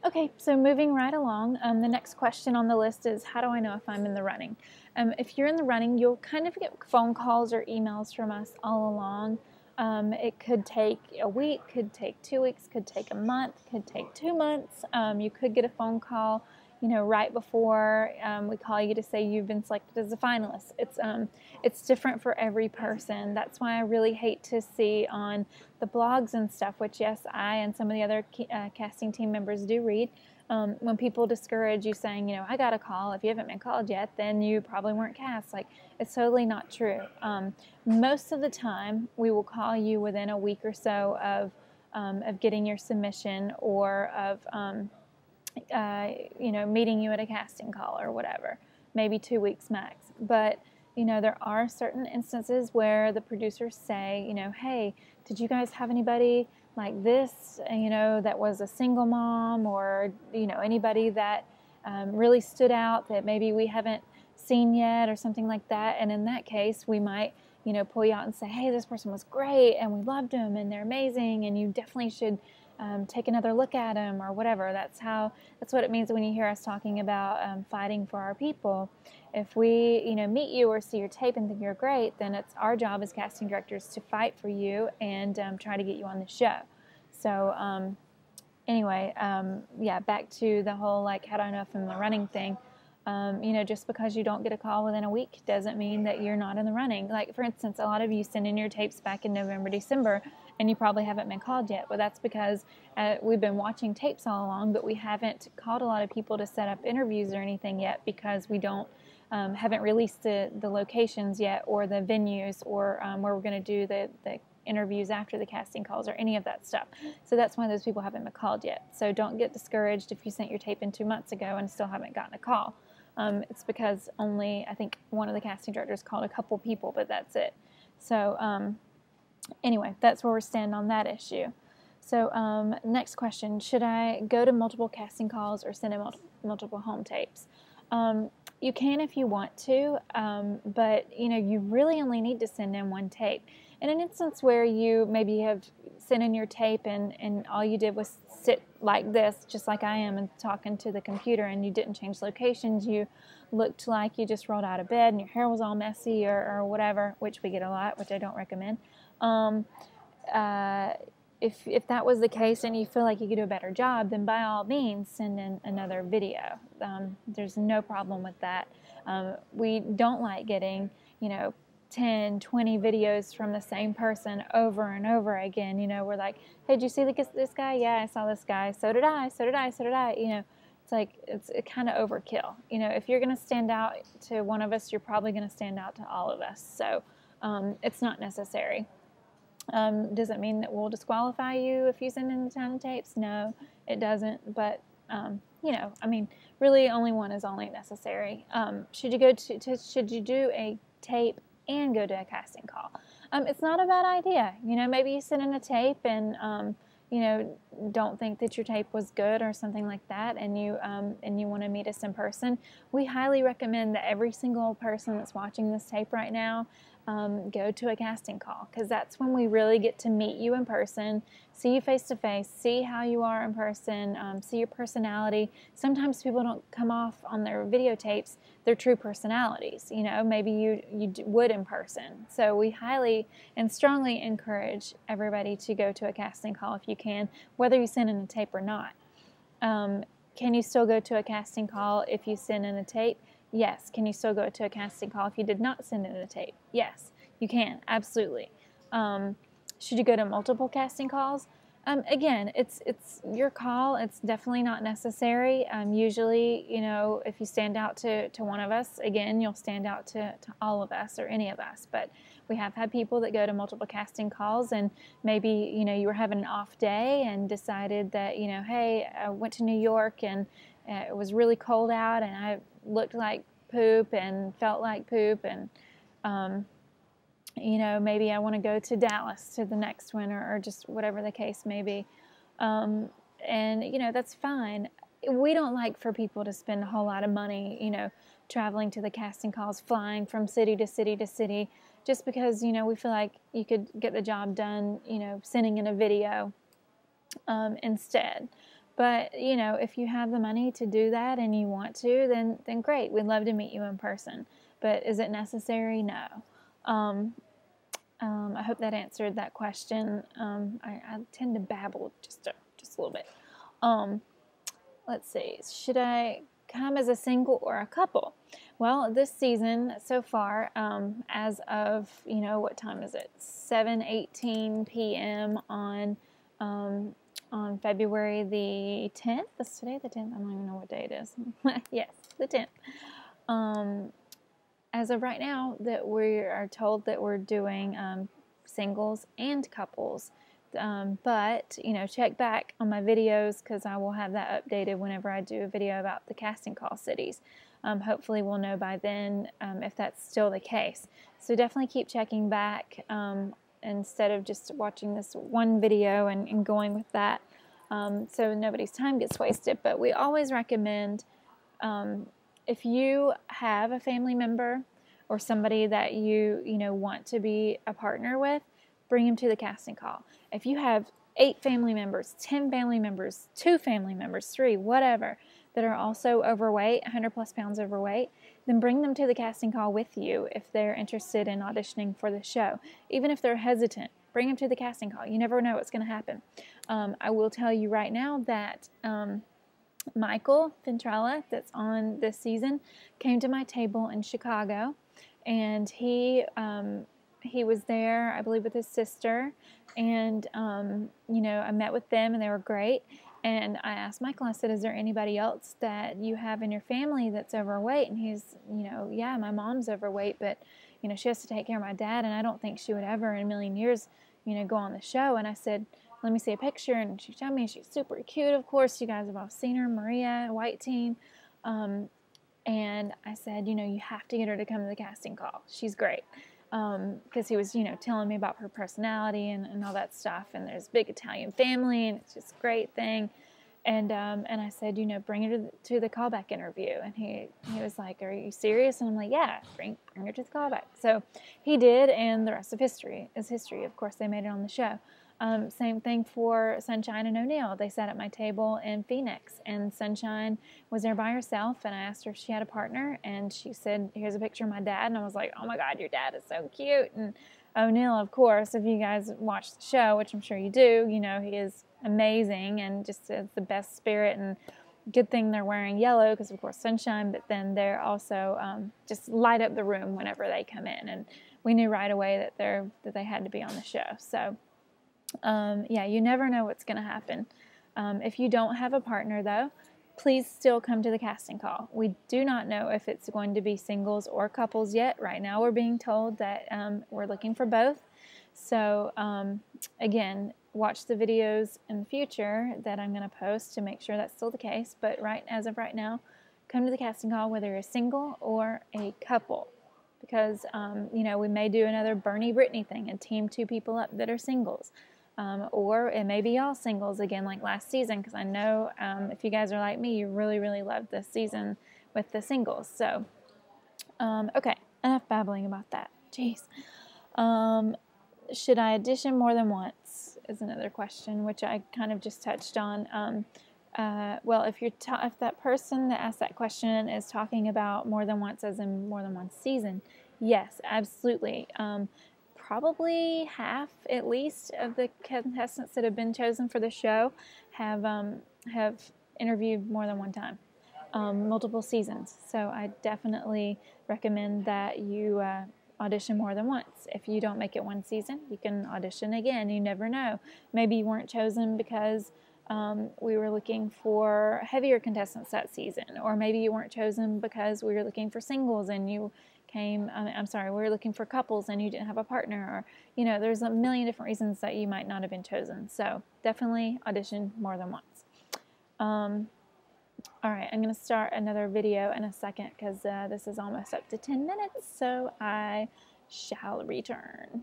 Okay, so moving right along, the next question on the list is, how do I know if I'm in the running? If you're in the running, you'll kind of get phone calls or emails from us all along. It could take a week, could take 2 weeks, could take a month, could take 2 months. You could get a phone call, right before we call you to say you've been selected as a finalist. It's different for every person. That's why I really hate to see on the blogs and stuff, which yes, I and some of the other casting team members do read. When people discourage you saying, I got a call, if you haven't been called yet, then you probably weren't cast. Like, it's totally not true. Most of the time, we will call you within a week or so of getting your submission or of meeting you at a casting call or whatever, maybe 2 weeks max. But there are certain instances where the producers say, hey, did you guys have anybody like this, that was a single mom, or anybody that really stood out that maybe we haven't seen yet, or something like that. And in that case, we might pull you out and say, hey, this person was great and we loved them and they're amazing and you definitely should take another look at them, or whatever. That's what it means when you hear us talking about fighting for our people. If we meet you or see your tape and think you're great, then it's our job as casting directors to fight for you and try to get you on the show. So anyway, yeah, back to the whole how do I know if I'm in the running thing. Just because you don't get a call within a week doesn't mean that you're not in the running. Like, for instance, a lot of you send in your tapes back in November, December, and you probably haven't been called yet. Well, that's because we've been watching tapes all along, but we haven't called a lot of people to set up interviews or anything yet, because we haven't released the locations yet, or the venues, or where we're going to do the interviews after the casting calls, or any of that stuff. So that's why those people haven't been called yet. So don't get discouraged if you sent your tape in 2 months ago and still haven't gotten a call. It's because only, I think, one of the casting directors called a couple people, but that's it. So anyway, that's where we stand on that issue. So next question, should I go to multiple casting calls or send in multiple home tapes? You can if you want to, but you really only need to send in one tape. In an instance where you maybe have sent in your tape and all you did was sit like this, just like I am, and talking to the computer, and you didn't change locations, you looked like you just rolled out of bed and your hair was all messy, or whatever, which we get a lot, which I don't recommend. If that was the case and you feel like you could do a better job, then by all means send in another video. There's no problem with that. We don't like getting 10, 20 videos from the same person over and over again. We're like, hey, did you see this guy? Yeah, I saw this guy. So did I. So did I. So did I. It's like, it's kind of overkill. If you're going to stand out to one of us, you're probably going to stand out to all of us. So it's not necessary. Does it mean that we'll disqualify you if you send in a ton of tapes? No, it doesn't. But really, only one is only necessary. Should you do a tape and go to a casting call? It's not a bad idea. Maybe you send in a tape and don't think that your tape was good or something like that, and you want to meet us in person. We highly recommend that every single person that's watching this tape right now go to a casting call, because that's when we really get to meet you in person, see you face to face, see how you are in person, see your personality. Sometimes people don't come off on their videotapes their true personalities. Maybe you would in person. So we highly and strongly encourage everybody to go to a casting call if you can, whether you send in a tape or not. Can you still go to a casting call if you send in a tape? Yes. Can you still go to a casting call if you did not send in a tape? Yes, you can. Absolutely. Should you go to multiple casting calls? Again, it's your call. It's definitely not necessary. Usually, if you stand out to one of us, again, you'll stand out to all of us, or any of us. But we have had people that go to multiple casting calls, and maybe, you were having an off day and decided that, hey, I went to New York and it was really cold out and I looked like poop and felt like poop, and maybe I want to go to Dallas to the next one, or just whatever the case may be. And that's fine. We don't like for people to spend a whole lot of money, traveling to the casting calls, flying from city to city to city, just because, we feel like you could get the job done, sending in a video instead. But, you know, if you have the money to do that and you want to, then great. We'd love to meet you in person. But is it necessary? No. I hope that answered that question. I tend to babble just a little bit. Let's see. Should I come as a single or a couple? Well, this season so far, as of, you know, what time is it? 7:18 p.m. On February the 10th. Is today the 10th? I don't even know what day it is. Yes, the 10th. As of right now, that we are told that we're doing singles and couples. But, you know, check back on my videos because I will have that updated whenever I do a video about the casting call cities. Hopefully we'll know by then if that's still the case. So definitely keep checking back instead of just watching this one video and going with that so nobody's time gets wasted. But we always recommend if you have a family member or somebody that you know want to be a partner with, bring them to the casting call. If you have 8 family members, 10 family members, 2 family members, 3, whatever, that are also overweight, 100 plus pounds overweight, then bring them to the casting call with you if they're interested in auditioning for the show. Even if they're hesitant, bring them to the casting call. You never know what's going to happen. I will tell you right now that Michael Ventrella, that's on this season, came to my table in Chicago, and he was there, I believe, with his sister, and you know, I met with them, and they were great. And I asked Michael, I said, is there anybody else that you have in your family that's overweight? And he's, you know, yeah, my mom's overweight, but, you know, she has to take care of my dad, and I don't think she would ever in a million years, you know, go on the show. And I said, let me see a picture, and she showed me, and she's super cute, of course. You guys have all seen her, Maria, white team. And I said, you know, you have to get her to come to the casting call. She's great. Because he was, you know, telling me about her personality and all that stuff. And there's a big Italian family, and it's just a great thing. And I said, you know, bring her to the callback interview. And he was like, are you serious? And I'm like, yeah, bring her to the callback. So he did, and the rest of history is history. Of course, they made it on the show. Same thing for Sunshine and O'Neill. They sat at my table in Phoenix, and Sunshine was there by herself, and I asked her if she had a partner, and she said, here's a picture of my dad, and I was like, oh my God, your dad is so cute. And O'Neill, of course, if you guys watch the show, which I'm sure you do, you know, he is amazing and just has the best spirit, and good thing they're wearing yellow because, of course, Sunshine, but then they're also just light up the room whenever they come in, and we knew right away that they had to be on the show. So yeah, you never know what's going to happen. If you don't have a partner, though, please still come to the casting call. We do not know if it's going to be singles or couples yet. Right now we're being told that we're looking for both. So again, watch the videos in the future that I'm going to post to make sure that's still the case. But as of right now, come to the casting call whether you're a single or a couple. Because, you know, we may do another Bernie Brittany thing and team 2 people up that are singles. Or it may be all singles again like last season, because I know if you guys are like me, you really, really loved this season with the singles. So, okay, enough babbling about that. Jeez. Should I audition more than once is another question, which I kind of just touched on. Well, if that person that asked that question is talking about more than once as in more than one season, yes, absolutely. Probably half, at least, of the contestants that have been chosen for the show have interviewed more than one time, multiple seasons. So I definitely recommend that you audition more than once. If you don't make it one season, you can audition again. You never know. Maybe you weren't chosen because we were looking for heavier contestants that season, or maybe you weren't chosen because we were looking for singles and you came, we were looking for couples and you didn't have a partner, or, you know, there's a million different reasons that you might not have been chosen. So definitely audition more than once. All right, I'm going to start another video in a second because this is almost up to 10 minutes, so I shall return.